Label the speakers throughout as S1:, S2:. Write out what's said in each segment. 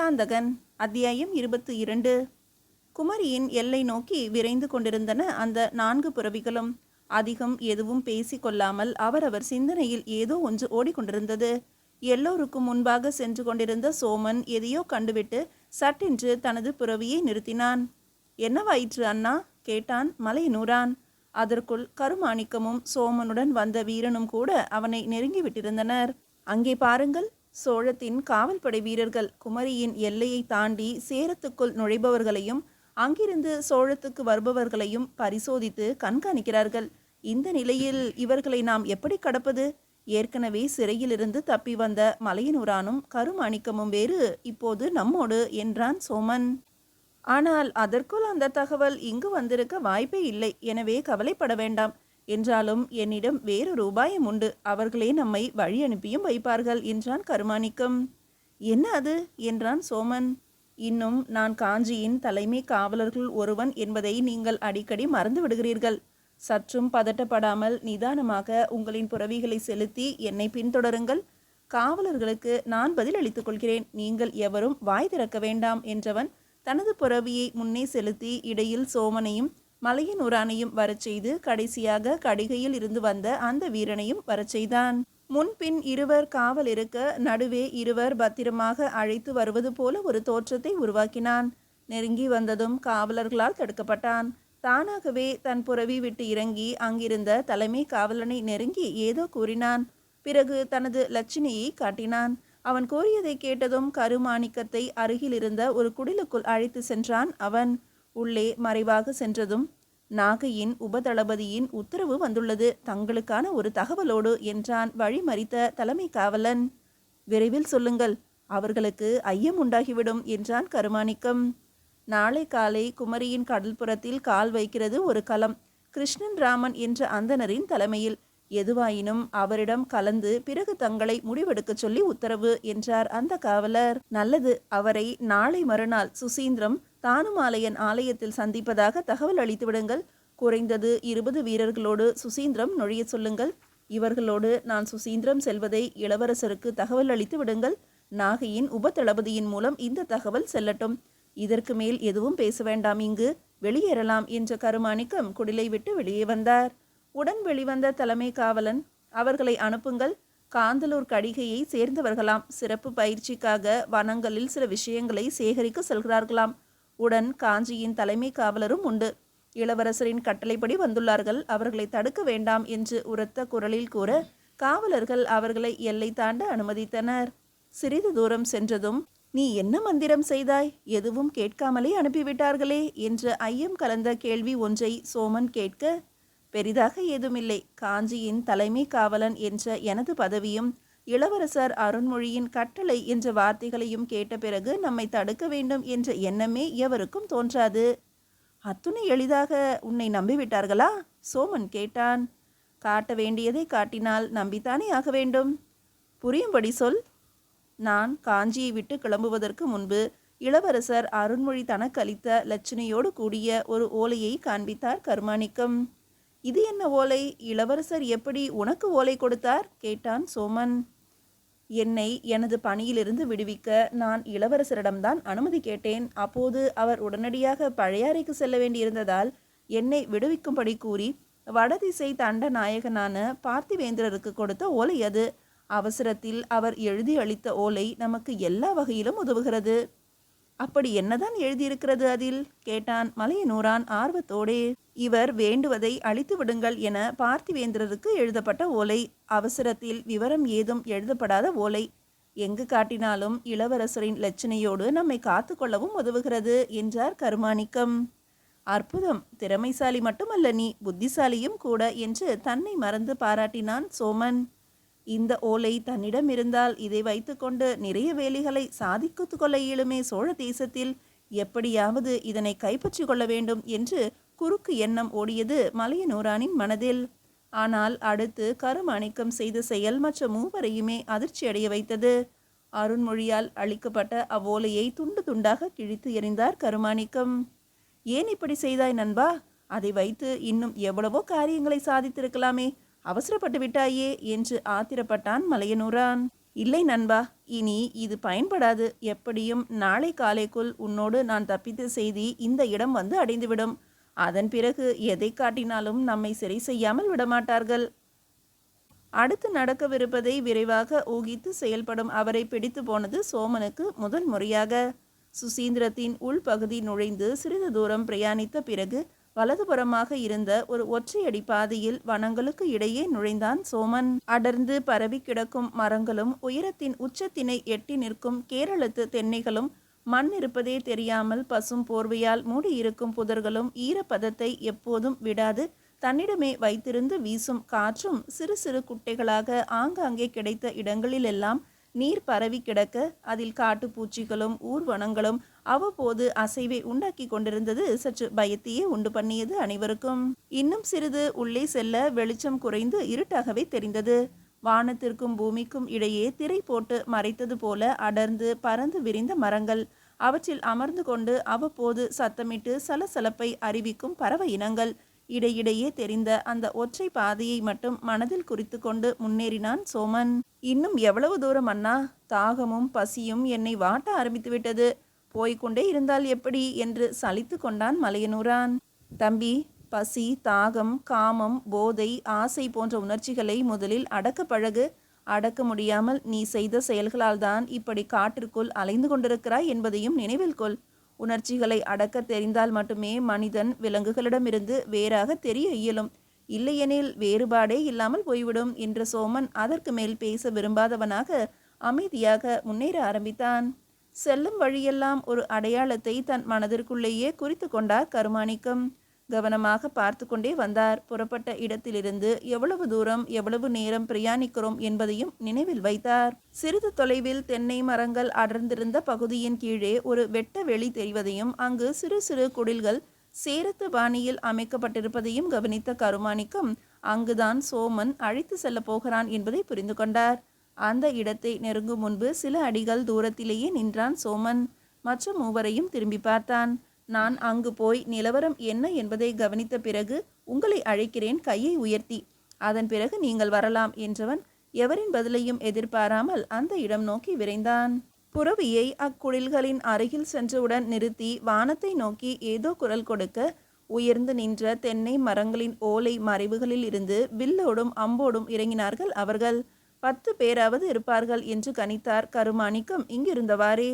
S1: நல்லாந்தகன் அத்தியாயம் 22. குமரியின் எல்லை நோக்கி விரைந்து கொண்டிருந்தன அந்த 4 புறவிகளும். அதிகம் எதுவும் பேசிக்கொள்ளாமல் அவரவர் சிந்தனையில் ஏதோ ஒன்று ஓடிக்கொண்டிருந்தது. எல்லோருக்கும் முன்பாக சென்று கொண்டிருந்த சோமன் எதையோ கண்டுவிட்டு சட்டென்று தனது புறவியை நிறுத்தினான். என்னவாயிற்று அண்ணா கேட்டான் மலையனூரான். அதற்குள் கருமாணிக்கமும் சோமனுடன் வந்த வீரனும் கூட அவனை நெருங்கி விட்டிருந்தனர். அங்கே பாருங்கள், சோழத்தின் காவல்படை வீரர்கள் குமரியின் எல்லையை தாண்டி சேரத்துக்குள் நுழைபவர்களையும் அங்கிருந்து சோழத்துக்கு வருபவர்களையும் பரிசோதித்து கண்காணிக்கிறார்கள். இந்த நிலையில் இவர்களை நாம் எப்படி கடப்பது? ஏற்கனவே சிறையிலிருந்து தப்பி வந்த மலையனூரானும் கருமாணிக்கமும் வேறு இப்போது நம்மோடு என்றான் சோமன். ஆனால் அதற்குள் அந்த தகவல் இங்கு வந்திருக்க வாய்ப்பே இல்லை. எனவே கவலைப்பட வேண்டாம். என்றாலும் என்னிடம் வேறொரு உபாயம் உண்டு. அவர்களே நம்மை வழி அனுப்பியும் வைப்பார்கள் என்றான் கருமாணிக்கம். என்ன அது என்றான் சோமன். இன்னும் நான் காஞ்சியின் தலைமை காவலர்கள் ஒருவன் என்பதை நீங்கள் அடிக்கடி மறந்து விடுகிறீர்கள். சற்றும் பதட்டப்படாமல் நிதானமாக உங்களின் புறவிகளை செலுத்தி என்னை பின்தொடருங்கள். காவலர்களுக்கு நான் பதில் அளித்துக் கொள்கிறேன். நீங்கள் எவரும் வாய் திறக்க வேண்டாம் என்றவன் தனது புறவியை முன்னே செலுத்தி இடையில் சோமனையும் மலையனூரானையும் வரச் செய்து கடைசியாக கடிகையில் இருந்து வந்த அந்த வீரனையும் வரச் செய்தான். முன்பின் இருவர் காவல் இருக்க நடுவே இருவர் பத்திரமாக அழைத்து வருவது போல ஒரு தோற்றத்தை உருவாக்கினான். நெருங்கி வந்ததும் காவலர்களால் தடுக்கப்பட்டான். தானாகவே தன் புறவி விட்டு இறங்கி அங்கிருந்த தலைமை காவலனை நெருங்கி ஏதோ கூறினான். பிறகு தனது லட்சணையை காட்டினான். அவன் கூறியதை கேட்டதும் கருமாணிக்கத்தை அருகில் இருந்த ஒரு குடிலுக்குள் அழைத்து சென்றான் அவன். உள்ளே மறைவாக சென்றதும், நாகையின் உபதளபதியின் உத்தரவு வந்துள்ளது, தங்களுக்கான ஒரு தகவலோடு என்றான் வழிமறித்த தலைமை காவலன். விரைவில் சொல்லுங்கள், அவர்களுக்கு ஐயம் உண்டாகிவிடும் என்றான் கருமாணிக்கம். நாளை காலை குமரியின் கடல்புறத்தில் கால் வைக்கிறது ஒரு களம். கிருஷ்ணன் ராமன் என்ற அந்தணரின் தலைமையில். எதுவாயினும் அவரிடம் கலந்து பிறகு தங்களை முடிவெடுக்க சொல்லி உத்தரவு என்றார் அந்த காவலர். நல்லது, அவரை நாளை மறுநாள் சுசீந்திரம் தானுமாலையன் ஆலயத்தில் சந்திப்பதாக தகவல் அளித்து விடுங்கள். குறைந்தது 20 வீரர்களோடு சுசீந்திரம் நுழைய சொல்லுங்கள். இவர்களோடு நான் சுசீந்திரம் செல்வதை இளவரசருக்கு தகவல் அளித்து விடுங்கள். நாகையின் உபதளபதியின் மூலம் இந்த தகவல் செல்லட்டும். இதற்கு மேல் எதுவும் பேச வேண்டாம், இங்கு வெளியேறலாம் என்ற கருமாணிக்கம் குடிலை விட்டு வெளியே வந்தார். உடன் வெளிவந்த தலைமை காவலன், அவர்களை அனுப்புங்கள். காந்தலூர் கடிகையை சேர்ந்தவர்களாம். சிறப்பு பயிற்சிக்காக வனங்களில் சில விஷயங்களை சேகரிக்க செல்கிறார்களாம். உடன் காஞ்சியின் தலைமை காவலரும் உண்டு. இளவரசரின் கட்டளைப்படி வந்துள்ளார்கள். அவர்களை தடுக்க வேண்டாம் என்று உரத்த குரலில் கூற காவலர்கள் அவர்களை எல்லை தாண்ட அனுமதித்தனர். சிறிது தூரம் சென்றதும், நீ என்ன மந்திரம் செய்தாய்? எதுவும் கேட்காமலே அனுப்பிவிட்டார்களே என்ற ஐயம் கலந்த கேள்வி ஒன்றை சோமன் கேட்க, பெரிதாக ஏதுமில்லை. காஞ்சியின் தலைமை காவலன் என்ற எனது பதவியும் இளவரசர் அருண்மொழியின் கட்டளை என்ற வார்த்தைகளையும் கேட்ட பிறகு நம்மை தடுக்க வேண்டும் என்ற எண்ணமே எவருக்கும் தோன்றாது. அத்துணை எளிதாக உன்னை நம்பிவிட்டார்களா? சோமன் கேட்டான். காட்ட வேண்டியதை காட்டினால் நம்பித்தானே ஆக வேண்டும். புரியும்படி சொல். நான் காஞ்சியை விட்டு கிளம்புவதற்கு முன்பு இளவரசர் அருண்மொழி தனக்கு அளித்த லட்சணையோடு கூடிய ஒரு ஓலையை காண்பித்தார் கருமாணிக்கம். இது என்ன ஓலை? இளவரசர் எப்படி உனக்கு ஓலை கொடுத்தார் கேட்டான் சோமன். என்னை எனது பணியிலிருந்து விடுவிக்க நான் இளவரசரிடம்தான் அனுமதி கேட்டேன். அப்போது அவர் உடனடியாக பழையாறைக்கு செல்ல வேண்டியிருந்ததால் என்னை விடுவிக்கும்படி கூறி வடதிசை தண்ட நாயகனான பார்த்திவேந்திரருக்கு கொடுத்த ஓலை அது. அவசரத்தில் அவர் எழுதி அளித்த ஓலை நமக்கு எல்லா வகையிலும் உதவுகிறது. அப்படி என்னதான் எழுதியிருக்கிறது அதில் கேட்டான் மலையனூரான் ஆர்வத்தோடே. இவர் வேண்டுவதை அளித்து விடுங்கள் என பார்த்திவேந்திரருக்கு எழுதப்பட்ட ஓலை. அவசரத்தில் விவரம் ஏதும் எழுதப்படாத ஓலை. எங்கு காட்டினாலும் இளவரசரின் லட்சணையோடு நம்மை காத்து கொள்ளவும் உதவுகிறது என்றார் கருமாணிக்கம். அற்புதம், திறமைசாலி மட்டுமல்ல, நீ புத்திசாலியும் கூட என்று தன்னை மறந்து பாராட்டினான் சோமன். இந்த ஓலை தன்னிடம் இருந்தால் இதை வைத்துக்கொண்டு நிறைய வேலைகளை சாதித்து கொள்ள இயலுமே சோழ தேசத்தில். எப்படியாவது இதனை கைப்பற்றி கொள்ள வேண்டும் என்று குறுக்கு எண்ணம் ஓடியது மலையனூரானின் மனதில். ஆனால் அடுத்து கருமாணிக்கம் செய்த செயல் மற்ற மூவரையுமே அதிர்ச்சி அடைய வைத்தது. அருண்மொழியால் அளிக்கப்பட்ட அவ்வோலையை துண்டு துண்டாக கிழித்து எறிந்தார் கருமாணிக்கம். ஏன் இப்படி செய்தாய் நண்பா? அதை வைத்து இன்னும் எவ்வளவோ காரியங்களை சாதித்திருக்கலாமே. அவசரப்பட்டு விட்டாயே என்று ஆத்திரப்பட்டான் மலையனூரான். இல்லை நண்பா, இனி இது பயன்படாது. எப்படியும் நாளை காலைக்குள் உன்னோடு நான் தப்பித்த செய்தி இந்த இடம் வந்து அடைந்துவிடும். அதன் பிறகு எதை காட்டினாலும் நம்மை சரி செய்யாமல் விடமாட்டார்கள். அடுத்து நடக்கவிருப்பதை விரைவாக ஊகித்து செயல்படும் அவரை பிடித்து போனது சோமனுக்கு முதல் முறையாக. சுசீந்திரத்தின் உள்பகுதி நுழைந்து சிறிது தூரம் பிரயாணித்த பிறகு வலதுபுறமாக இருந்த ஒரு ஒற்றையடி பாதையில் வனங்களுக்கு இடையே நுழைந்தான் சோமன். அடர்ந்து பரவி கிடக்கும் மரங்களும் உயரத்தின் உச்சத்தினை எட்டி நிற்கும் கேரளத்து தென்னைகளும் மண் இருப்பதே தெரியாமல் பசும் போர்வையால் மூடியிருக்கும் புதர்களும் ஈரப்பதத்தை எப்போதும் விடாது தன்னிடமே வைத்திருந்து வீசும் காற்றும் சிறு சிறு குட்டைகளாக ஆங்காங்கே கிடைத்த இடங்களிலெல்லாம் நீர் பரவி கிடக்க அதில் காட்டுப்பூச்சிகளும் ஊர்வனங்களும் அவ்வப்போது அசைவை உண்டாக்கி கொண்டிருந்தது சற்று பயத்தையே உண்டு பண்ணியது அனைவருக்கும். இன்னும் சிறிது உள்ளே செல்ல வெளிச்சம் குறைந்து இருட்டாகவே தெரிந்தது. வானத்திற்கும் பூமிக்கும் இடையே திரை போட்டு மறைத்தது போல அடர்ந்து பறந்து விரிந்த மரங்கள், அவற்றில் அமர்ந்து கொண்டு அவ்வப்போது சத்தமிட்டு சலசலப்பை அறிவிக்கும் பறவை இனங்கள், இடையிடையே தெரிந்த அந்த ஒற்றை பாதையை மட்டும் மனதில் குறித்து கொண்டு முன்னேறினான் சோமன். இன்னும் எவ்வளவு தூரம் அண்ணா? தாகமும் பசியும் என்னை வாட்ட ஆரம்பித்து விட்டது. போய்கொண்டே இருந்தால் எப்படி என்று சலித்து கொண்டான் மலையனூரான். தம்பி, பசி, தாகம், காமம், போதை, ஆசை போன்ற உணர்ச்சிகளை முதலில் அடக்க பழகு. அடக்க முடியாமல் நீ செய்த செயல்களால் தான் இப்படி காட்டிற்குள் அலைந்து கொண்டிருக்கிறாய் என்பதையும் நினைவில் கொள். உணர்ச்சிகளை அடக்க தெரிந்தால் மட்டுமே மனிதன் விலங்குகளிடமிருந்து வேறாக தெரிய இயலும். இல்லையெனில் வேறுபாடே இல்லாமல் போய்விடும் என்ற சோமன் அதற்கு மேல் பேச விரும்பாதவனாக அமைதியாக முன்னேற ஆரம்பித்தான். செல்லும் வழியெல்லாம் ஒரு அடையாளத்தை தன் மனதிற்குள்ளேயே குறித்து கொண்டார் கருமாணிக்கம். கவனமாக பார்த்து கொண்டே வந்தார். புறப்பட்ட இடத்திலிருந்து எவ்வளவு தூரம் எவ்வளவு நேரம் பிரயாணிக்கிறோம் என்பதையும் நினைவில் வைத்தார். சிறிது தொலைவில் தென்னை மரங்கள் அடர்ந்திருந்த பகுதியின் கீழே ஒரு வெட்ட வெளி தெரிவதையும் அங்கு சிறு சிறு குடில்கள் சேரத்து பாணியில் அமைக்கப்பட்டிருப்பதையும் கவனித்த கருமாணிக்கம் அங்குதான் சோமன் அழைத்து செல்ல போகிறான் என்பதை புரிந்து கொண்டார். அந்த இடத்தை நெருங்கும் முன்பு சில அடிகள் தூரத்திலேயே நின்றான் சோமன். மற்ற மூவரையும் திரும்பி பார்த்தான். நான் அங்கு போய் நிலவரம் என்ன என்பதை கவனித்த பிறகு உங்களை அழைக்கிறேன், கையை உயர்த்தி. அதன் பிறகு நீங்கள் வரலாம் என்றவன் எவரின் பதிலையும் எதிர்பாராமல் அந்த இடம் நோக்கி விரைந்தான். புறவியை அக்குடில்களின் அருகில் சென்றவுடன் நிறுத்தி வானத்தை நோக்கி ஏதோ குரல் கொடுக்க உயர்ந்து நின்ற தென்னை மரங்களின் ஓலை மறைவுகளில் இருந்து வில்லோடும் அம்போடும் இறங்கினார்கள் அவர்கள். 10 பேராவது இருப்பார்கள் என்று கணித்தார் கருமாணிக்கம் இங்கிருந்தவாறே.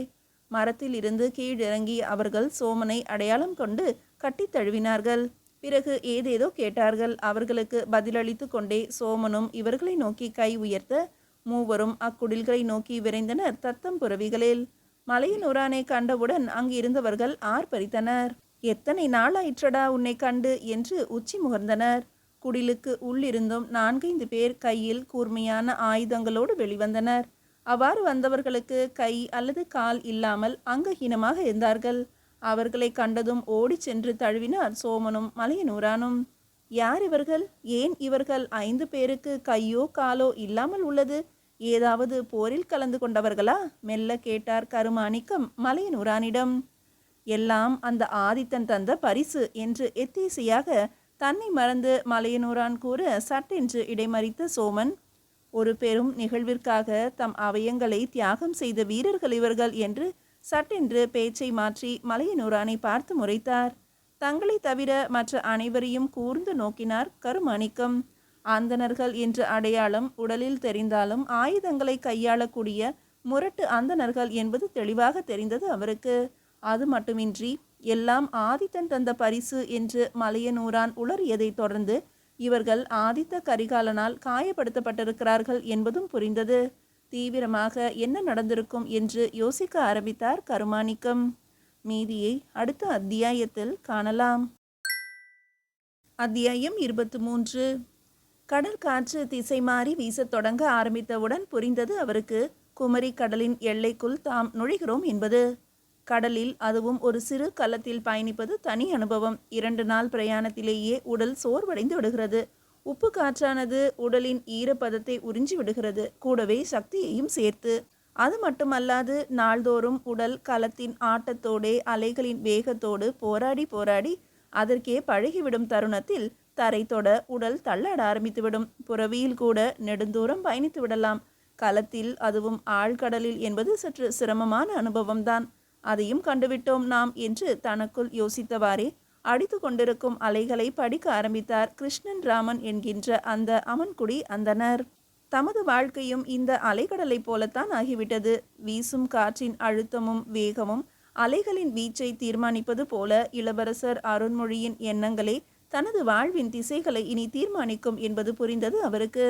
S1: மரத்தில் இருந்து கீழிறங்கி அவர்கள் சோமனை அடையாளம் கொண்டு கட்டி தழுவினார்கள். பிறகு ஏதேதோ கேட்டார்கள். அவர்களுக்கு பதிலளித்து கொண்டே சோமனும் இவர்களை நோக்கி கை உயர்த்த மூவரும் அக்குடில்களை நோக்கி விரைந்தனர் தத்தம் புறவிகளில். மலையனூரானை கண்டவுடன் அங்கு இருந்தவர்கள் ஆர்ப்பரித்தனர். எத்தனை நாளாயிற்றடா உன்னை கண்டு என்று உச்சி முகர்ந்தனர். குடிலுக்கு உள்ளிருந்தும் 4-5 பேர் கையில் கூர்மையான ஆயுதங்களோடு வெளிவந்தனர். அவ்வாறு வந்தவர்களுக்கு கை அல்லது கால் இல்லாமல் அங்கஹீனமாக இருந்தார்கள். அவர்களை கண்டதும் ஓடி சென்று தழுவினார் சோமனும் மலையனூரானும். யார் இவர்கள்? ஏன் இவர்கள் 5 பேருக்கு கையோ காலோ இல்லாமல் உள்ளது? ஏதாவது போரில் கலந்து கொண்டவர்களா? மெல்ல கேட்டார் கருமாணிக்கம் மலையனூரானிடம். எல்லாம் அந்த ஆதித்தன் தந்த பரிசு என்று எத்தேசையாக தன்னை மறந்து மலையனூரான் கூற சட்டென்று இடைமறித்த சோமன், ஒரு பெரும் நிகழ்விற்காக தம் அவயங்களை தியாகம் செய்த வீரர்கள் இவர்கள் என்று சட்டென்று பேச்சை மாற்றி மலையனூரானை பார்த்து முறைத்தார். தங்களை தவிர மற்ற அனைவரையும் கூர்ந்து நோக்கினார் கருமாணிக்கம். அந்தணர்கள் என்ற அடையாளம் உடலில் தெரிந்தாலும் ஆயுதங்களை கையாளக்கூடிய முரட்டு அந்தணர்கள் என்பது தெளிவாக தெரிந்தது அவருக்கு. அது மட்டுமின்றி எல்லாம் ஆதித்தன் தந்த பரிசு என்று மலையனூரான் உளறியதை தொடர்ந்து இவர்கள் ஆதித்த கரிகாலனால் காயப்படுத்தப்பட்டிருக்கிறார்கள் என்பதும் புரிந்தது. தீவிரமாக என்ன நடந்திருக்கும் என்று யோசிக்க ஆரம்பித்தார் கருமாணிக்கம். மீதியை அடுத்த அத்தியாயத்தில் காணலாம். அத்தியாயம் 23. கடல் காற்று திசை மாறி வீசத் தொடங்க ஆரம்பித்தவுடன் புரிந்தது அவருக்கு, குமரி கடலின் எல்லைக்குள் தாம் நுழைகிறோம் என்பது. கடலில் அதுவும் ஒரு சிறு கலத்தில் பயணிப்பது தனி அனுபவம். 2 நாள் பிரயாணத்திலேயே உடல் சோர்வடைந்து விடுகிறது. உப்பு காற்றானது உடலின் ஈரப்பதத்தை உறிஞ்சி விடுகிறது, கூடவே சக்தியையும் சேர்த்து. அது மட்டுமல்லாது நாள்தோறும் உடல் கலத்தின் ஆட்டத்தோடே அலைகளின் வேகத்தோடு போராடி போராடி அதற்கே பழகிவிடும் தருணத்தில் தரை தொட உடல் தள்ளாட ஆரம்பித்துவிடும். புறவியில் கூட நெடுந்தூரம் பயணித்து விடலாம். களத்தில், அதுவும் ஆழ்கடலில் என்பது சற்று சிரமமான அனுபவம்தான். அதையும் கண்டுவிட்டோம் நாம் என்று தனக்குள் யோசித்தவாறே அடித்து கொண்டிருக்கும் அலைகளை படிக்க ஆரம்பித்தார் கிருஷ்ணன் ராமன் என்கின்ற அந்த அமன்குடி அந்தணர். தமது வாழ்க்கையும் இந்த அலைக்கடலை போலத்தான் ஆகிவிட்டது. வீசும் காற்றின் அழுத்தமும் வேகமும் அலைகளின் வீச்சை தீர்மானிப்பது போல இளவரசர் அருண்மொழியின் எண்ணங்களே தனது வாழ்வின் திசைகளை இனி தீர்மானிக்கும் என்பது புரிந்தது அவருக்கு.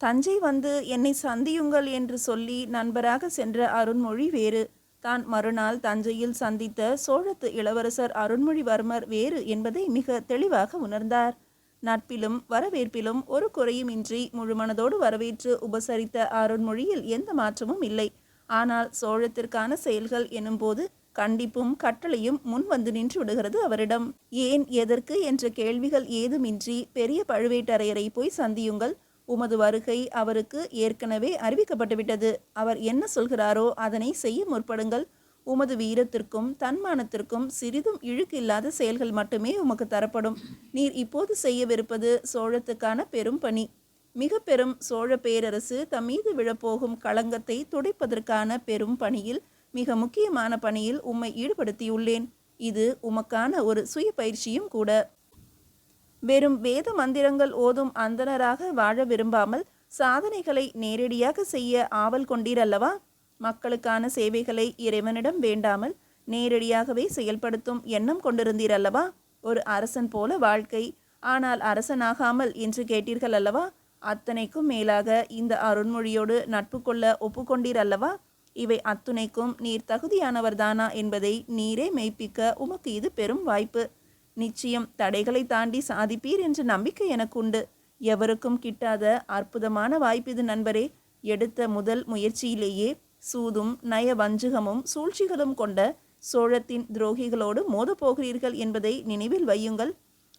S1: தஞ்சை வந்து என்னை சந்தியுங்கள் என்று சொல்லி நண்பராக சென்ற அருண்மொழி வேறு, தான் மறுநாள் தஞ்சையில் சந்தித்த சோழத்து இளவரசர் அருண்மொழிவர்மர் வேறு என்பதை மிக தெளிவாக உணர்ந்தார். நட்பிலும் வரவேற்பிலும் ஒரு குறையுமின்றி முழுமனதோடு வரவேற்று உபசரித்த அருண்மொழியில் எந்த மாற்றமும் இல்லை. ஆனால் சோழத்திற்கான செயல்கள் எனும்போது கண்டிப்பும் கட்டளையும் முன் வந்து நின்று விடுகிறது அவரிடம். ஏன், எதற்கு என்ற கேள்விகள் ஏதுமின்றி பெரிய பழுவேட்டரையரை போய் சந்தியுங்கள், உமது வருகை அவருக்கு ஏற்கனவே அறிவிக்கப்பட்டுவிட்டது, அவர் என்ன சொல்கிறாரோ அதனை செய்ய முற்படுங்கள், உமது வீரத்திற்கும் தன்மானத்திற்கும் சிறிதும் இழுக்கில்லாத செயல்கள் மட்டுமே உமக்கு தரப்படும், நீர் இப்போது செய்யவிருப்பது சோழத்துக்கான பெரும் பணி, மிக பெரும் சோழ பேரரசு தம்மீது விழப்போகும் களங்கத்தை துடைப்பதற்கான பெரும் பணியில், மிக முக்கியமான பணியில் உம்மை ஈடுபடுத்தியுள்ளேன், இது உமக்கான ஒரு சுய பயிற்சியும் கூட. வெறும் வேத மந்திரங்கள் ஓதும் அந்தணராக வாழ விரும்பாமல் சாதனைகளை நேரடியாக செய்ய ஆவல் கொண்டீரல்லவா? மக்களுக்கான சேவைகளை இறைவனிடம் வேண்டாமல் நேரடியாகவே செயல்படுத்தும் எண்ணம் கொண்டிருந்தீரல்லவா? ஒரு அரசன் போல வாழ்க்கை, ஆனால் அரசனாகாமல் என்று கேட்டீர்கள் அல்லவா? அத்தனைக்கும் மேலாக இந்த அருண்மொழியோடு நட்பு கொள்ள ஒப்புக்கொண்டீர் அல்லவா? இவை அத்துணைக்கும் நீர் தகுதியானவர்தானா என்பதை நீரே மெய்ப்பிக்க உமக்கு இது பெரும் வாய்ப்பு. நிச்சயம் தடைகளை தாண்டி சாதிப்பீர் என்ற நம்பிக்கை எனக்குண்டு. எவருக்கும் கிட்டாத அற்புதமான வாய்ப்பிது நண்பரே. எடுத்த முதல் முயற்சியிலேயே சூதும் நய வஞ்சகமும் சூழ்ச்சிகளும் கொண்ட சோழத்தின் துரோகிகளோடு மோதப்போகிறீர்கள் என்பதை நினைவில் வையுங்கள்.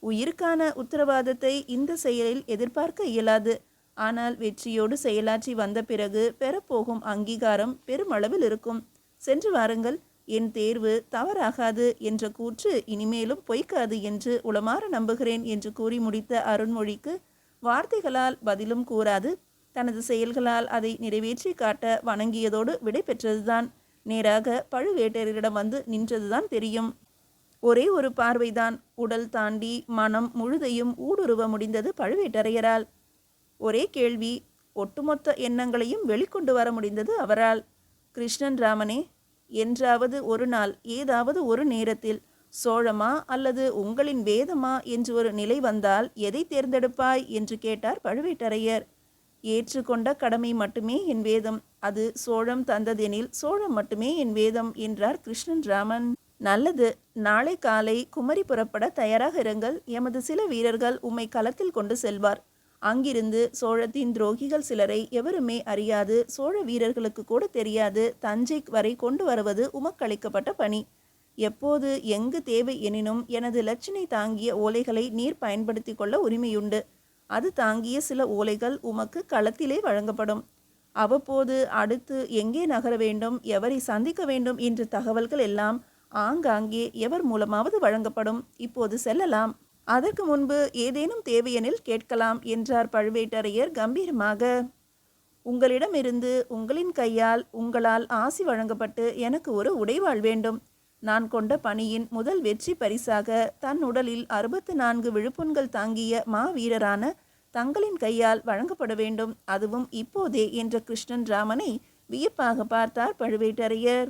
S1: உயிருக்கான உத்தரவாதத்தை இந்த செயலில் எதிர்பார்க்க இயலாது. ஆனால் வெற்றியோடு செயலாற்றி வந்த பிறகு பெறப்போகும் அங்கீகாரம் பெருமளவில் இருக்கும். சென்று வாருங்கள், என் தேர்வு தவறாகாது என்ற கூற்று இனிமேலும் பொய்க்காது என்று உளமாற நம்புகிறேன் என்று கூறி முடித்த அருண்மொழிக்கு வார்த்தைகளால் பதிலும் கூறாது தனது செயல்களால் அதை நிறைவேற்றி காட்ட வணங்கியதோடு விடை பெற்றதுதான். நேராக பழுவேட்டரிடம் வந்து நின்றதுதான் தெரியும். ஒரே ஒரு பார்வைதான் உடல் தாண்டி மனம் முழுதையும் ஊடுருவ முடிந்தது பழுவேட்டரையரால். ஒரே கேள்வி, ஒட்டுமொத்த எண்ணங்களையும் வெளிக்கொண்டு வர முடிந்தது அவரால். கிருஷ்ணன் ராமனே, என்றாவது ஒரு நாள் ஏதாவது ஒரு நேரத்தில் சோழமா அல்லது உங்களின் வேதமா என்று ஒரு நிலை வந்தால் எதை தேர்ந்தெடுப்பாய் என்று கேட்டார் பழுவேட்டரையர். ஏற்றுக்கொண்ட கடமை மட்டுமே என் வேதம், அது சோழம் தந்ததெனில் சோழம் மட்டுமே என் வேதம் என்றார் கிருஷ்ணன் ராமன். நல்லது, நாளை காலை குமரி புறப்பட தயாராக இருங்கள். எமது சில வீரர்கள் உம்மை களத்தில் கொண்டு செல்வார். அங்கிருந்து சோழத்தின் துரோகிகள் சிலரை எவருமே அறியாது, சோழ வீரர்களுக்கு கூட தெரியாது தஞ்சை வரை கொண்டு வருவது உமக்களிக்கப்பட்ட பணி. எப்போது எங்கு தேவை எனினும் எனது இலச்சினை தாங்கிய ஓலைகளை நீர் பயன்படுத்தி கொள்ள உரிமையுண்டு. அது தாங்கிய சில ஓலைகள் உமக்கு களத்திலே வழங்கப்படும். அவ்வப்போது அடுத்து எங்கே நகர வேண்டும், எவரை சந்திக்க வேண்டும் என்ற தகவல்கள் எல்லாம் ஆங்காங்கே எவர் மூலமாவது வழங்கப்படும். இப்போது செல்லலாம். அதற்கு முன்பு ஏதேனும் தேவையெனில் கேட்கலாம் என்றார் பழுவேட்டரையர் கம்பீரமாக. உங்களிடமிருந்து உங்களின் கையால் உங்களால் ஆசி வழங்கப்பட்டு எனக்கு ஒரு உடைவாள் வேண்டும். நான் கொண்ட பணியின் முதல் வெற்றி பரிசாக தன் உடலில் 64 விழுப்புண்கள் தாங்கிய மாவீரரான தங்களின் கையால் வழங்கப்பட வேண்டும், அதுவும் இப்போதே என்ற கிருஷ்ணன் ராமனை வியப்பாக பார்த்தார் பழுவேட்டரையர்.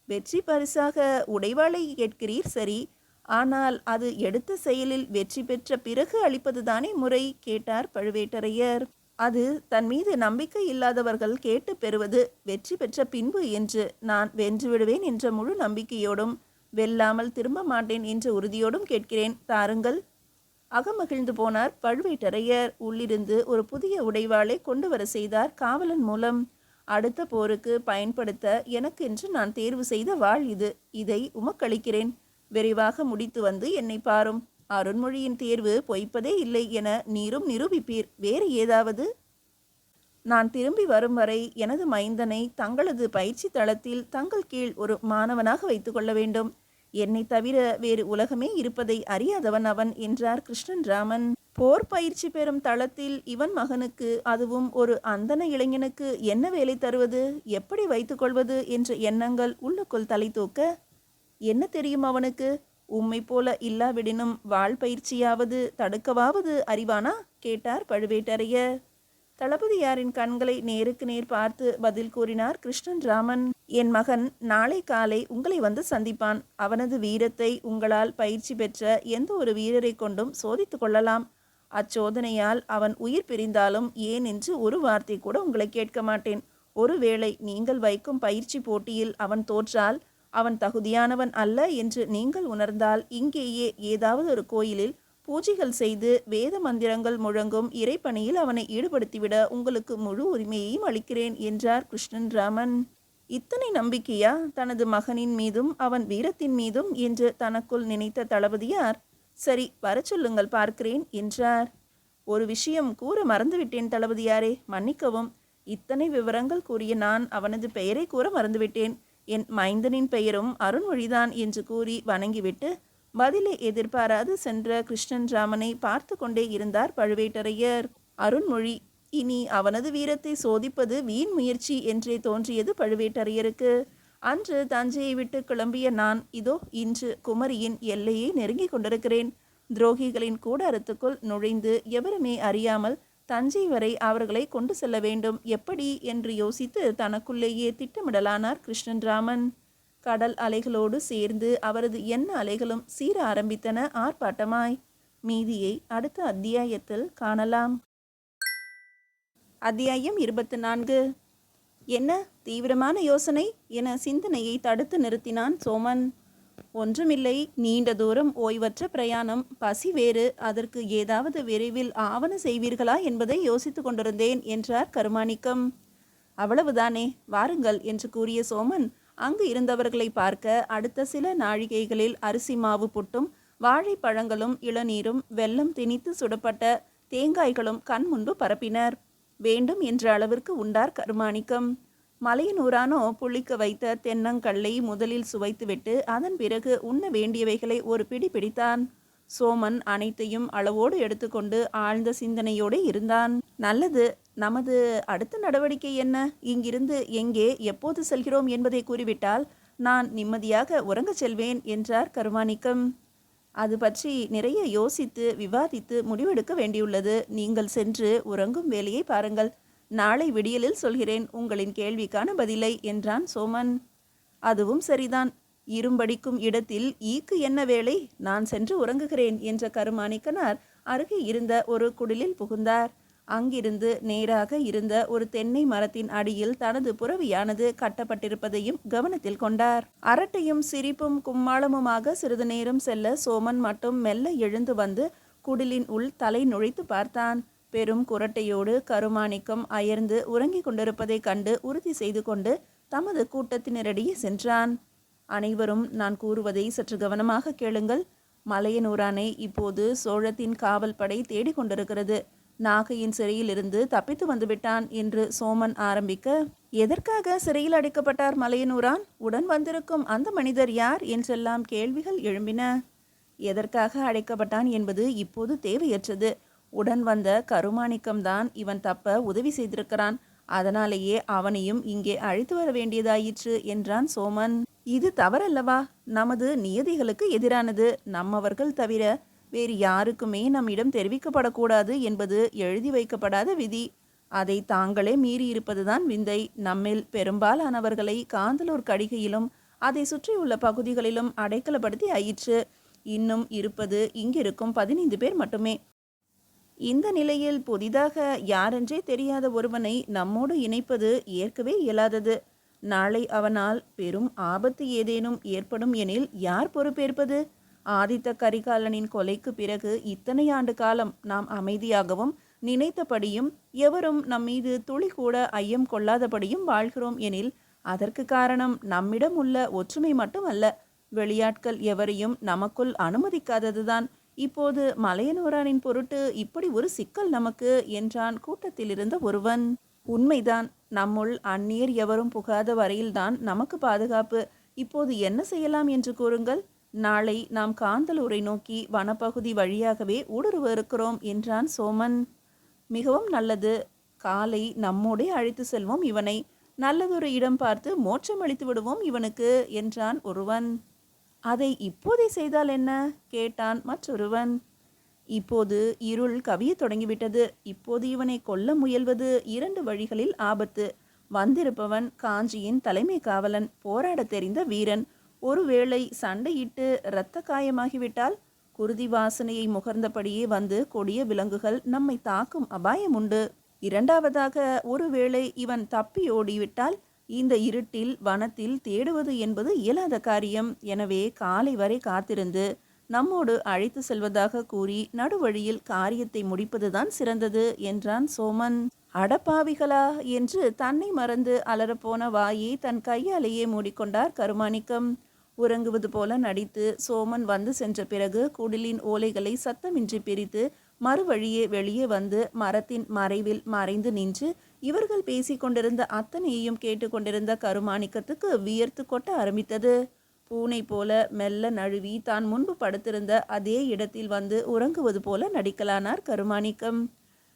S1: வெற்றி பரிசாக உடைவாளை கேட்கிறீர், சரி, ஆனால் அது எடுத்த செயலில் வெற்றி பெற்ற பிறகு அளிப்பதுதானே முறை கேட்டார் பழுவேட்டரையர். அது தன் மீது நம்பிக்கை இல்லாதவர்கள் கேட்டு பெறுவது, வெற்றி பெற்ற பின்பு என்று. நான் வென்று விடுவேன் என்ற முழு நம்பிக்கையோடும் வெல்லாமல் திரும்ப மாட்டேன் என்ற உறுதியோடும் கேட்கிறேன், தாருங்கள். அகமகிழ்ந்து போனார் பழுவேட்டரையர். உள்ளிருந்து ஒரு புதிய உடைவாளை கொண்டு வர செய்தார் காவலன் மூலம். அடுத்த போருக்கு பயன்படுத்த எனக்கென்று நான் தேர்வு செய்த வாள் இது. இதை உமக்களிக்கிறேன். விரைவாக முடித்து வந்து என்னை பாரும். அருண்மொழியின் தேர்வு பொய்ப்பதே இல்லை என நீரும் நிரூபிப்பீர். வேறு ஏதாவது? நான் திரும்பி வரும் வரை எனது மைந்தனை தங்களது பயிற்சி தளத்தில் தங்கள் கீழ் ஒரு மாணவனாக வைத்து கொள்ள வேண்டும். என்னை தவிர வேறு உலகமே இருப்பதை அறியாதவன் அவன் என்றார் கிருஷ்ணன் ராமன். போர் பயிற்சி பெறும் தளத்தில் இவன் மகனுக்கு, அதுவும் ஒரு அந்தன இளைஞனுக்கு என்ன வேலை தருவது, எப்படி வைத்துக்கொள்வது என்ற எண்ணங்கள் உள்ளுக்குள் தலை தூக்க, என்ன தெரியும் அவனுக்கு? உம்மை போல இல்லாவிடினும் வாழ் பயிற்சியாவது தடுக்கவாவது அறிவானா? கேட்டார் பழுவேட்டரையர். தளபதியாரின் கண்களை நேருக்கு நேர் பார்த்து பதில் கூறினார் கிருஷ்ணன் ராமன். என் மகன் நாளை காலை உங்களை வந்து சந்திப்பான். அவனது வீரத்தை உங்களால் பயிற்சி பெற்ற எந்த ஒரு வீரரை கொண்டும் சோதித்து கொள்ளலாம். அச்சோதனையால் அவன் உயிர் பிரிந்தாலும் ஏன் என்று ஒரு வார்த்தை கூட உங்களை கேட்க மாட்டேன். ஒருவேளை நீங்கள் வைக்கும் பயிற்சி போட்டியில் அவன் தோற்றால், அவன் தகுதியானவன் அல்ல என்று நீங்கள் உணர்ந்தால், இங்கேயே ஏதாவது ஒரு கோயிலில் பூஜைகள் செய்து வேத மந்திரங்கள் முழங்கும் இறைப்பணியில் அவனை ஈடுபடுத்திவிட உங்களுக்கு முழு உரிமையையும் அளிக்கிறேன் என்றார் கிருஷ்ணன் ராமன். இத்தனை நம்பிக்கையா தனது மகனின் மீதும் அவன் வீரத்தின் மீதும் என்று தனக்குள் நினைத்த தளபதியார், சரி வர சொல்லுங்கள் பார்க்கிறேன் என்றார். ஒரு விஷயம் கூற மறந்துவிட்டேன் தளபதியாரே, மன்னிக்கவும். இத்தனை விவரங்கள் கூறிய நான் அவனது பெயரை கூற மறந்துவிட்டேன். என் மைந்தனின் பெயரும் அருண்மொழிதான் என்று கூறி வணங்கிவிட்டு பதிலை எதிர்பாராது சென்ற கிருஷ்ணன் ராமனை பார்த்து கொண்டே இருந்தார் பழுவேட்டரையர். அருண்மொழி. இனி அவனது வீரத்தை சோதிப்பது வீண் முயற்சி என்றே தோன்றியது பழுவேட்டரையருக்கு. அன்று தஞ்சையை விட்டு கிளம்பிய நான் இதோ இன்று குமரியின் எல்லையை நெருங்கி கொண்டிருக்கிறேன். துரோகிகளின் கூடாரத்துக்குள் நுழைந்து எவருமே அறியாமல் தஞ்சை வரை அவர்களை கொண்டு செல்ல வேண்டும். எப்படி என்று யோசித்து தனக்குள்ளேயே திட்டமிடலானார் கிருஷ்ணன் ராமன். கடல் அலைகளோடு சேர்ந்து அவரது எண்ண அலைகளும் சீர ஆரம்பித்தன ஆர்ப்பாட்டமாய். மீதியை அடுத்த அத்தியாயத்தில் காணலாம். அத்தியாயம் 24. என்ன தீவிரமான யோசனை என சிந்தனையை தடுத்து நிறுத்தினான் சோமன். ஒன்றுமில்லை, நீண்ட தூரம் ஓய்வற்ற பிரயாணம், பசி வேறு, அதற்கு ஏதாவது விரைவில் ஆவண செய்வீர்களா என்பதை யோசித்து கொண்டிருந்தேன் என்றார் கருமாணிக்கம். அவ்வளவுதானே, வாருங்கள் என்று கூறிய சோமன் அங்கு இருந்தவர்களை பார்க்க அடுத்த சில நாழிகைகளில் அரிசி மாவு புட்டும் வாழைப்பழங்களும் இளநீரும் வெல்லம் திணித்து சுடப்பட்ட தேங்காய்களும் கண் முன்பு பரப்பினர். வேண்டும் என்ற அளவிற்கு உண்டார் கருமாணிக்கம். மலையனூரானோ புளிக்க வைத்த தென்னங்கல்லை முதலில் சுவைத்துவிட்டு அதன் பிறகு உண்ண வேண்டியவைகளை ஒரு பிடி பிடித்தான். சோமன் அனைத்தையும் அளவோடு எடுத்துக்கொண்டு ஆழ்ந்த சிந்தனையோடு இருந்தான். நல்லது, நமது அடுத்த நடவடிக்கை என்ன? இங்கிருந்து எங்கே எப்போது செல்கிறோம் என்பதை கூறிவிட்டால் நான் நிம்மதியாக உறங்கச் செல்வேன் என்றார் கருமாணிக்கம். அது பற்றி நிறைய யோசித்து விவாதித்து முடிவெடுக்க வேண்டியுள்ளது. நீங்கள் சென்று உறங்கும் வேலையை பாருங்கள். நாளை விடியலில் சொல்கிறேன் உங்களின் கேள்விக்கான பதிலை என்றான் சோமன். அதுவும் சரிதான். இரும்படிக்கும் இடத்தில் ஈக்கு என்ன வேலை? நான் சென்று உறங்குகிறேன் என்ற கருமாணிக்கனார் அருகே இருந்த ஒரு குடிலில் புகுந்தார். அங்கிருந்து நேராக இருந்த ஒரு தென்னை மரத்தின் அடியில் தனது புறவியானது கட்டப்பட்டிருப்பதையும் கவனத்தில் கொண்டார். அரட்டையும் சிரிப்பும் கும்மாளமுமாக சிறிது நேரம் செல்ல சோமன் மட்டும் மெல்ல எழுந்து வந்து குடிலின் உள் தலை நுழைத்து பார்த்தான். பெரும் குரட்டையோடு கருமாணிக்கம் அயர்ந்து உறங்கிக் கொண்டிருப்பதை கண்டு உறுதி செய்து கொண்டு தமது கூட்டத்தினரிடையே சென்றான். அனைவரும் நான் கூறுவதை சற்று கவனமாக கேளுங்கள். மலையனூரானை இப்போது சோழத்தின் காவல் படை தேடிக்கொண்டிருக்கிறது. நாகையின் சிறையிலிருந்து தப்பித்து வந்துவிட்டான் என்று சோமன் ஆரம்பிக்க, எதற்காக சிறையில் அடைக்கப்பட்டார் மலையனூரான்? உடன் வந்திருக்கும் அந்த மனிதர் யார் என்றெல்லாம் கேள்விகள் எழும்பின. எதற்காக அடைக்கப்பட்டான் என்பது இப்போது தேவையற்றது. உடன் வந்த கருமாணிக்கம்தான் இவன் தப்ப உதவி செய்திருக்கிறான். அதனாலேயே அவனையும் இங்கே அழைத்து வர வேண்டியதாயிற்று என்றான் சோமன். இது தவறல்லவா? நமது நியதிகளுக்கு எதிரானது. நம்மவர்கள் தவிர வேறு யாருக்குமே நம்மிடம் தெரிவிக்கப்படக்கூடாது என்பது எழுதி வைக்கப்படாத விதி. அதை தாங்களே மீறி இருப்பதுதான் விந்தை. நம்மில் பெரும்பாலானவர்களை காந்தலூர் கடிகையிலும் அதை சுற்றியுள்ள பகுதிகளிலும் அடைக்கலப்படுத்தி ஆயிற்று. இன்னும் இருப்பது இங்கிருக்கும் 15 பேர் மட்டுமே. இந்த நிலையில் புதிதாக யாரென்றே தெரியாத ஒருவனை நம்மோடு இணைப்பது ஏற்கவே இயலாதது. நாளை அவனால் பெரும் ஆபத்து ஏதேனும் ஏற்படும் எனில் யார் பொறுப்பேற்பது? ஆதித்த கரிகாலனின் கொலைக்கு பிறகு இத்தனை ஆண்டு காலம் நாம் அமைதியாகவும் நினைத்தபடியும் எவரும் நம்மீது துளி கூட ஐயம் கொள்ளாதபடியும் வாழ்கிறோம் எனில் அதற்கு காரணம் நம்மிடம் உள்ள ஒற்றுமை மட்டும் அல்ல, வெளியாட்கள் எவரையும் நமக்குள் அனுமதிக்காததுதான். இப்போது மலையனூரானின் பொருட்டு இப்படி ஒரு சிக்கல் நமக்கு என்றான் கூட்டத்தில் இருந்த ஒருவன். உண்மைதான், நம்முள் அந்நியர் எவரும் புகாத வரையில்தான் நமக்கு பாதுகாப்பு. இப்போது என்ன செய்யலாம் என்று கூறுங்கள். நாளை நாம் காந்தலூரை நோக்கி வனப்பகுதி வழியாகவே ஊடுருவ இருக்கிறோம் என்றான் சோமன். மிகவும் நல்லது. காலை நம்மோடே அழைத்து செல்வோம் இவனை. நல்லதொரு இடம் பார்த்து மோட்சம் அளித்து விடுவோம் இவனுக்கு என்றான் ஒருவன். அதை இப்போதே செய்தால் என்ன கேட்டான் மற்றொருவன். இப்போது இருள் கவிய தொடங்கிவிட்டது. இப்போது இவனை கொல்ல முயல்வது 2 வழிகளில் ஆபத்து. வந்திருப்பவன் காஞ்சியின் தலைமை காவலன், போராட தெரிந்த வீரன். ஒருவேளை சண்டையிட்டு இரத்த காயமாகிவிட்டால் குருதி வாசனையை முகர்ந்தபடியே வந்து கொடிய விலங்குகள் நம்மை தாக்கும் அபாயம் உண்டு. இரண்டாவதாக, ஒருவேளை இவன் தப்பி ஓடிவிட்டால் இந்த இருட்டில் வனத்தில் தேடுவது என்பது இயலாத காரியம். எனவே காலை வரை காத்திருந்து நம்மோடு அழைத்து செல்வதாக கூறி நடுவழியில் காரியத்தை முடிப்பதுதான் சிறந்தது என்றான் சோமன். அடப்பாவிகளா என்று தன்னை மறந்து அலறப்போன வாயை தன் கையாலேயே மூடிக்கொண்டார் கருமாணிக்கம். உறங்குவது போல நடித்து சோமன் வந்து சென்ற பிறகு குடிலின் ஓலைகளை சத்தமின்றி பிரித்து மறுவழியே வெளியே வந்து மரத்தின் மறைவில் மறைந்து நின்று இவர்கள் பேசிக்கொண்டிருந்த அத்தனையையும் கேட்டுக்கொண்டிருந்த கருமாணிக்கத்துக்கு வியர்த்து கொட்ட ஆரம்பித்தது. பூனை போல மெல்ல நழுவி தான் முன்பு படுத்திருந்த அதே இடத்தில் வந்து உறங்குவது போல நடிக்கலானார் கருமாணிக்கம்.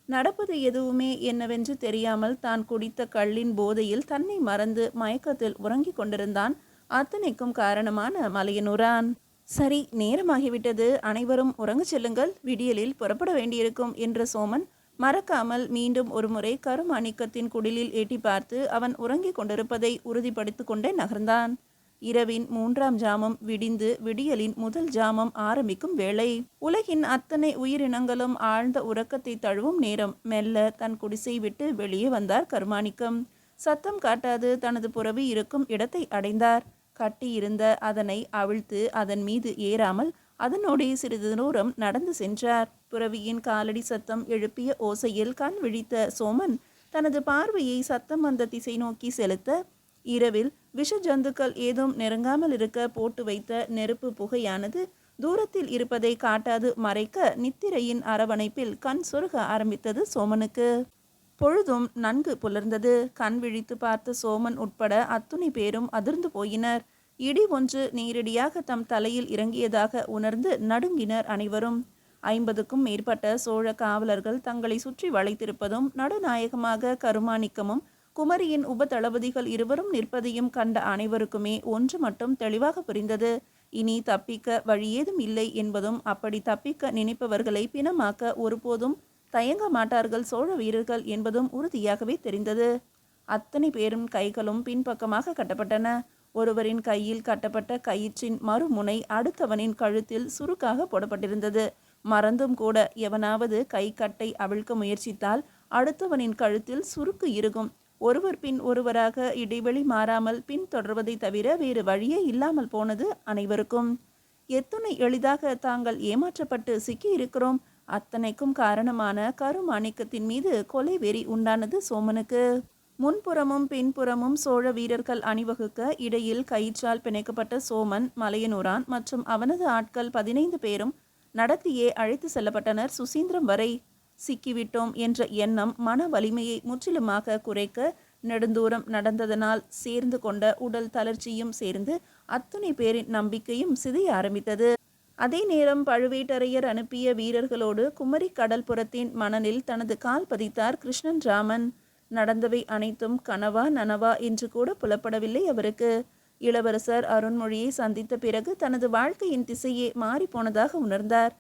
S1: நடப்பது எதுவுமே என்னவென்று தெரியாமல் தான் குடித்த கள்ளின் போதையில் தன்னை மறந்து மயக்கத்தில் உறங்கிக் கொண்டிருந்தான். அத்தனைக்கும் காரணமான மலையனூரான். சரி, நேரமாகிவிட்டது, அனைவரும் உறங்கச் செல்லுங்கள், விடியலில் புறப்பட வேண்டியிருக்கும் என்ற சோமன் மறக்காமல் மீண்டும் ஒருமுறை கருமாணிக்கத்தின் குடிலில் எட்டி பார்த்து அவன் உறங்கிக் கொண்டிருப்பதை உறுதிப்படுத்தி கொண்டே நகர்ந்தான். இரவின் 3ஆம் ஜாமம் விடிந்து விடியலின் முதல் ஜாமம் ஆரம்பிக்கும் வேளை. உலகின் அத்தனை உயிரினங்களும் ஆழ்ந்த உறக்கத்தை தழுவும் நேரம். மெல்ல தன் குடிசை விட்டு வெளியே வந்தார் கருமாணிக்கம். சத்தம் காட்டாது தனது புறவி இருக்கும் இடத்தை அடைந்தார். கட்டியிருந்த அதனை அவிழ்த்து அதன் மீது ஏறாமல் அதனோடே சிறிது தூரம் நடந்து சென்றார். புறவியின் காலடி சத்தம் எழுப்பிய ஓசையில் கண் விழித்த சோமன் தனது பார்வையை சத்தம் வந்த திசை நோக்கி செலுத்த, இரவில் விஷ ஜந்துக்கள் ஏதும் நெருங்காமல் இருக்க போட்டு வைத்த நெருப்பு புகையானது தூரத்தில் இருப்பதை காட்டாது மறைக்க நித்திரையின் அரவணைப்பில் கண் சொருக ஆரம்பித்தது சோமனுக்கு. பொழுதும் நன்கு புலர்ந்தது. கண் விழித்து பார்த்த சோமன் உட்பட அத்துணை பேரும் அதிர்ந்து போயினர். இடி ஒன்று நேரடியாக தம் தலையில் இறங்கியதாக உணர்ந்து நடுங்கினர் அனைவரும். 50க்கும் மேற்பட்ட சோழ காவலர்கள் தங்களை சுற்றி வளைத்திருப்பதும் நடுநாயகமாக கருமாணிக்கமும் குமரியின் உபதளபதிகள் இருவரும் நிற்பதையும் கண்ட அனைவருக்குமே ஒன்று மட்டும் தெளிவாக புரிந்தது. இனி தப்பிக்க வழியேதும் இல்லை என்பதும், அப்படி தப்பிக்க நினைப்பவர்களை பிணமாக்க ஒருபோதும் தயங்க மாட்டார்கள் சோழ வீரர்கள் என்பதும் உறுதியாகவே தெரிந்தது. அத்தனை பேரும் கைகளும் பின்பக்கமாக கட்டப்பட்டன. ஒருவரின் கையில் கட்டப்பட்ட கயிற்றின் மறுமுனை அடுத்தவனின் கழுத்தில் சுருக்காக போடப்பட்டிருந்தது. மறந்தும் கூட எவனாவது கை கட்டை அவிழ்க்க முயற்சித்தால் அடுத்தவனின் கழுத்தில் சுருக்கு இருக்கும். ஒருவர் பின் ஒருவராக இடைவெளி மாறாமல் பின் தொடர்வதை தவிர வேறு வழியே இல்லாமல் போனது அனைவருக்கும். எத்துணை எளிதாக தாங்கள் ஏமாற்றப்பட்டு சிக்கி இருக்கிறோம். அத்தனைக்கும் காரணமான கருமாணிக்கத்தின் மீது கொலை வெறி உண்டானது சோமனுக்கு. முன்புறமும் பின்புறமும் சோழ வீரர்கள் அணிவகுக்க இடையில் கயிற்றால் பிணைக்கப்பட்ட சோமன், மலையனூரான் மற்றும் அவனது ஆட்கள் 15 பேரும் நடத்தியே அழைத்து செல்லப்பட்டனர் சுசீந்திரம் வரை. சிக்கிவிட்டோம் என்ற எண்ணம் மன வலிமையை முற்றிலுமாக குறைக்க நெடுந்தூரம் நடந்ததனால் சேர்ந்து கொண்ட உடல் தளர்ச்சியும் சேர்ந்து அத்துணை பேரின் நம்பிக்கையும் சிதைய ஆரம்பித்தது. அதே நேரம் பழுவேட்டரையர் அனுப்பிய வீரர்களோடு குமரி கடல்புறத்தின் மணலில் தனது கால் பதித்தார் கிருஷ்ணன் ராமன். நடந்தவை அனைத்தும் கனவா நனவா என்று கூட புலப்படவில்லை அவருக்கு. இளவரசர் அருண்மொழியை சந்தித்த பிறகு தனது வாழ்க்கையின் திசையே மாறிப்போனதாக உணர்ந்தார்.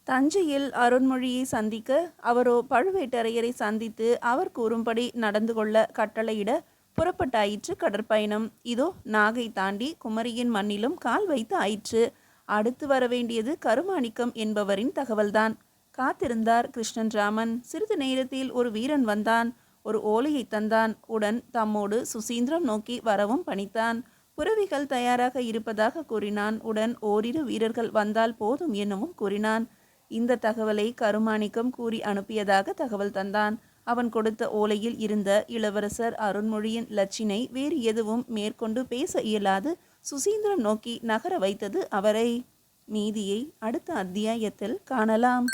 S1: தஞ்சையில் அருண்மொழியை சந்திக்க அவரோ பழுவேட்டரையரை சந்தித்து அவர் கூறும்படி நடந்து கொள்ள கட்டளையிட புறப்பட்டாயிற்று கடற்பயணம். இதோ நாகை தாண்டி குமரியின் மண்ணிலும் கால் வைத்து ஆயிற்று. அடுத்து வரவேண்டியது கருமாணிக்கம் என்பவரின் தகவல்தான். காத்திருந்தார் கிருஷ்ணன் ராமன். சிறிது நேரத்தில் ஒரு வீரன் வந்தான். ஒரு ஓலையை தந்தான். உடன் தம்மோடு சுசீந்திரம் நோக்கி வரவும் பணித்தான். புறவிகள் தயாராக இருப்பதாக கூறினான். உடன் ஓரிரு வீரர்கள் வந்தால் போதும் எனவும் கூறினான். இந்த தகவலை கருமாணிக்கம் கூறி அனுப்பியதாக தகவல் தந்தான். அவன் கொடுத்த ஓலையில் இருந்த இளவரசர் அருண்மொழியின் லட்சினை வேறு எதுவும் மேற்கொண்டு பேச இயலாது சுசீந்திரம் நோக்கி நகர வைத்தது அவரை. மீதியை அடுத்த அத்தியாயத்தில் காணலாம்.